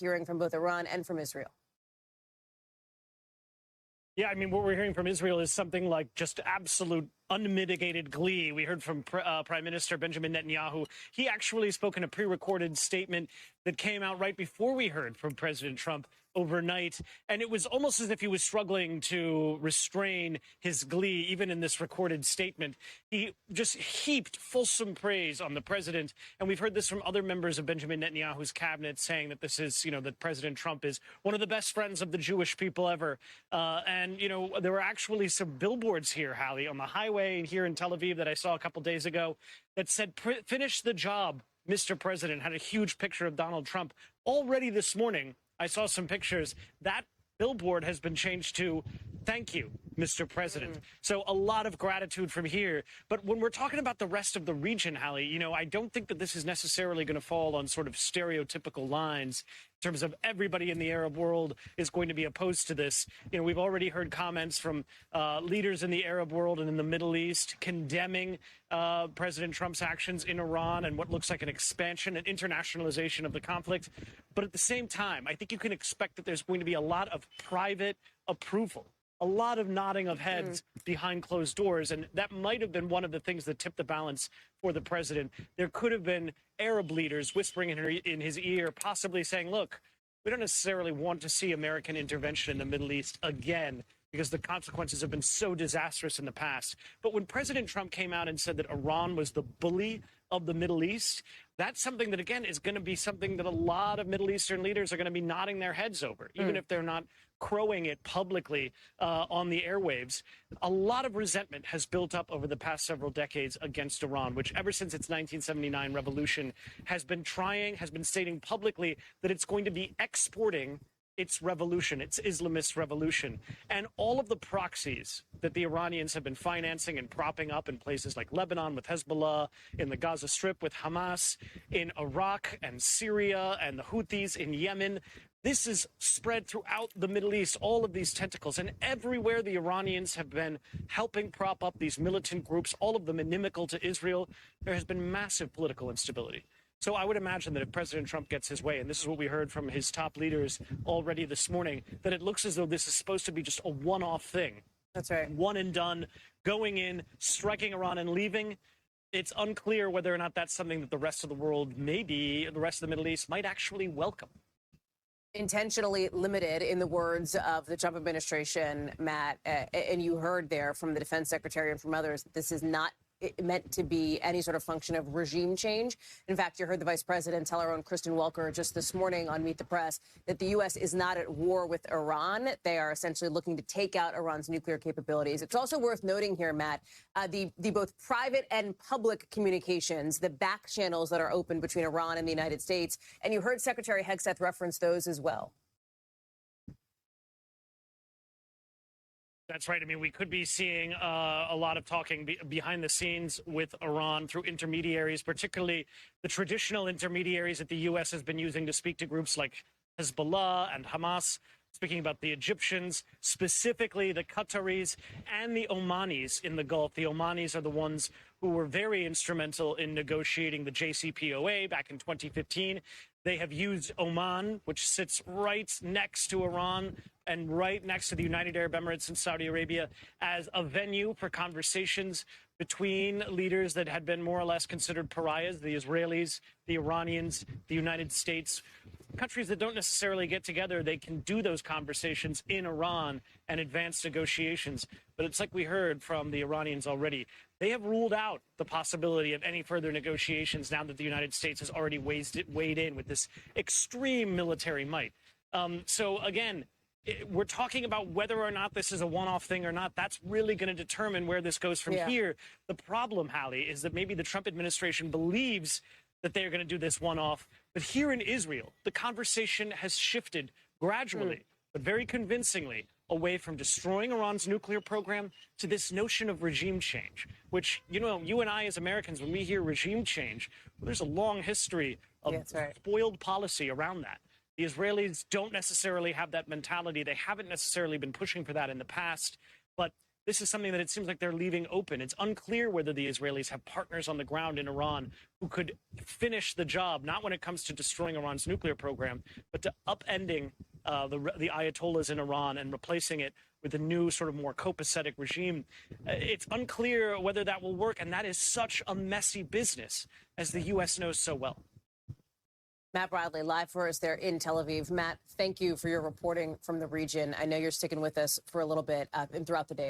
hearing from both Iran and from Israel. Yeah, I mean, what we're hearing from Israel is something like just absolute unmitigated glee. We heard from Prime Minister Benjamin Netanyahu. He actually spoke in a pre-recorded statement that came out right before we heard from President Trump overnight. And it was almost as if he was struggling to restrain his glee, even in this recorded statement. He just heaped fulsome praise on the president. And we've heard this from other members of Benjamin Netanyahu's cabinet saying that this is, that President Trump is one of the best friends of the Jewish people ever. And there were actually some billboards here, Hallie, on the highway here in Tel Aviv that I saw a couple days ago that said, "Finish the job, Mr. President," had a huge picture of Donald Trump. Already this morning, I saw some pictures. That billboard has been changed to "Thank you, Mr. President." So a lot of gratitude from here. But when we're talking about the rest of the region, Hallie, I don't think that this is necessarily going to fall on sort of stereotypical lines in terms of everybody in the Arab world is going to be opposed to this. We've already heard comments from leaders in the Arab world and in the Middle East condemning President Trump's actions in Iran and what looks like an expansion and internationalization of the conflict. But at the same time, I think you can expect that there's going to be a lot of private approval, a lot of nodding of heads behind closed doors. And that might have been one of the things that tipped the balance for the president. There could have been Arab leaders whispering in his ear, possibly saying, look, we don't necessarily want to see American intervention in the Middle East again, because the consequences have been so disastrous in the past. But when President Trump came out and said that Iran was the bully of the Middle East, that's something that, again, is going to be something that a lot of Middle Eastern leaders are going to be nodding their heads over, even if they're not crowing it publicly on the airwaves. A lot of resentment has built up over the past several decades against Iran, which ever since its 1979 revolution has been stating publicly that it's going to be exporting its revolution, its Islamist revolution. And all of the proxies that the Iranians have been financing and propping up in places like Lebanon with Hezbollah, in the Gaza Strip with Hamas, in Iraq and Syria and the Houthis in Yemen, this is spread throughout the Middle East, all of these tentacles. And everywhere the Iranians have been helping prop up these militant groups, all of them inimical to Israel, there has been massive political instability. So I would imagine that if President Trump gets his way, and this is what we heard from his top leaders already this morning, that it looks as though this is supposed to be just a one-off thing. That's right. One and done, going in, striking Iran and leaving. It's unclear whether or not that's something that the rest of the world, maybe the rest of the Middle East, might actually welcome. Intentionally limited, in the words of the Trump administration, Matt, and you heard there from the defense secretary and from others, this is not meant to be any sort of function of regime change. In fact, you heard the vice president tell our own Kristen Welker just this morning on Meet the Press that the U.S. is not at war with Iran. They are essentially looking to take out Iran's nuclear capabilities. It's also worth noting here, Matt, the both private and public communications, the back channels that are open between Iran and the United States. And you heard Secretary Hegseth reference those as well. That's right. I mean, we could be seeing a lot of talking behind the scenes with Iran through intermediaries, particularly the traditional intermediaries that the U.S. has been using to speak to groups like Hezbollah and Hamas, speaking about the Egyptians, specifically the Qataris and the Omanis in the Gulf. The Omanis are the ones who were very instrumental in negotiating the JCPOA back in 2015. They have used Oman, which sits right next to Iran and right next to the United Arab Emirates and Saudi Arabia, as a venue for conversations between leaders that had been more or less considered pariahs, the Israelis, the Iranians, the United States. Countries that don't necessarily get together, they can do those conversations in Iran and advance negotiations. But it's like we heard from the Iranians already. They have ruled out the possibility of any further negotiations now that the United States has already weighed in with this extreme military might. So, again, we're talking about whether or not this is a one-off thing or not. That's really going to determine where this goes from here. The problem, Hallie, is that maybe the Trump administration believes that they're going to do this one-off. But here in Israel, the conversation has shifted gradually, but very convincingly, away from destroying Iran's nuclear program to this notion of regime change, which, you and I as Americans, when we hear regime change, well, there's a long history of spoiled policy around that. The Israelis don't necessarily have that mentality. They haven't necessarily been pushing for that in the past. But this is something that it seems like they're leaving open. It's unclear whether the Israelis have partners on the ground in Iran who could finish the job, not when it comes to destroying Iran's nuclear program, but to upending the Ayatollahs in Iran and replacing it with a new sort of more copacetic regime. It's unclear whether that will work, and that is such a messy business, as the U.S. knows so well. Matt Bradley, live for us there in Tel Aviv. Matt, thank you for your reporting from the region. I know you're sticking with us for a little bit and throughout the day.